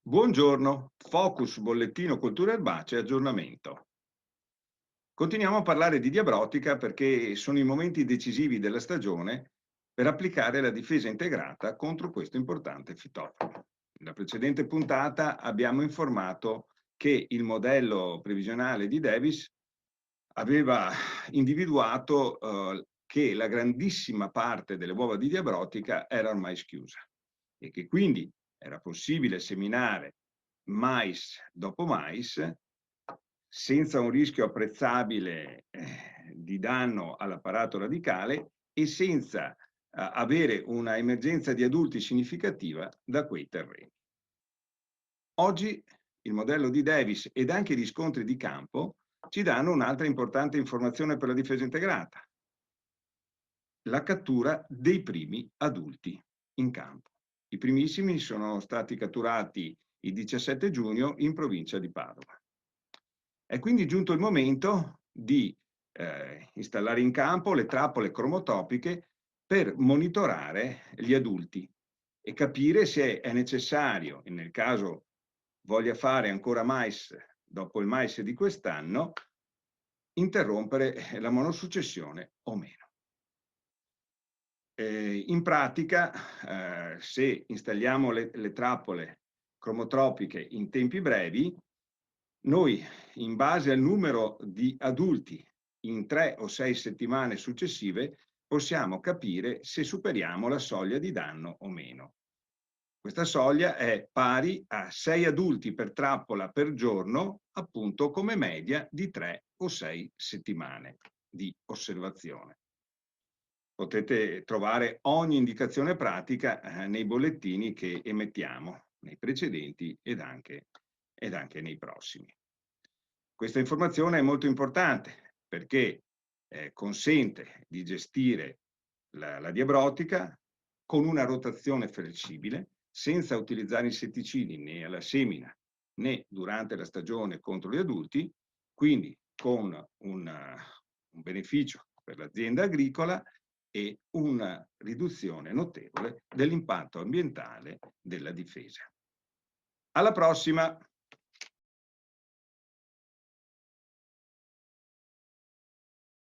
Buongiorno, Focus Bollettino Colture Erbacee aggiornamento. Continuiamo a parlare di diabrotica perché sono i momenti decisivi della stagione per applicare la difesa integrata contro questo importante fitofono. Nella precedente puntata abbiamo informato che il modello previsionale di Davis aveva individuato che la grandissima parte delle uova di diabrotica era ormai schiusa e che quindi era possibile seminare mais dopo mais senza un rischio apprezzabile di danno all'apparato radicale e senza avere una emergenza di adulti significativa da quei terreni. Oggi il modello di Davis ed anche i riscontri di campo ci danno un'altra importante informazione per la difesa integrata: la cattura dei primi adulti in campo. I primissimi sono stati catturati il 17 giugno in provincia di Padova. È quindi giunto il momento di installare in campo le trappole cromotopiche per monitorare gli adulti e capire se è necessario, e nel caso voglia fare ancora mais dopo il mais di quest'anno, interrompere la monosuccessione o meno. In pratica, se installiamo le trappole cromotropiche in tempi brevi, noi, in base al numero di adulti in 3 o 6 settimane successive, possiamo capire se superiamo la soglia di danno o meno. Questa soglia è pari a 6 adulti per trappola per giorno, appunto come media di 3 o 6 settimane di osservazione. Potete trovare ogni indicazione pratica nei bollettini che emettiamo, nei precedenti ed anche nei prossimi. Questa informazione è molto importante perché consente di gestire la diabrotica con una rotazione flessibile, senza utilizzare insetticidi né alla semina né durante la stagione contro gli adulti, quindi con un beneficio per l'azienda agricola e una riduzione notevole dell'impatto ambientale della difesa. Alla prossima!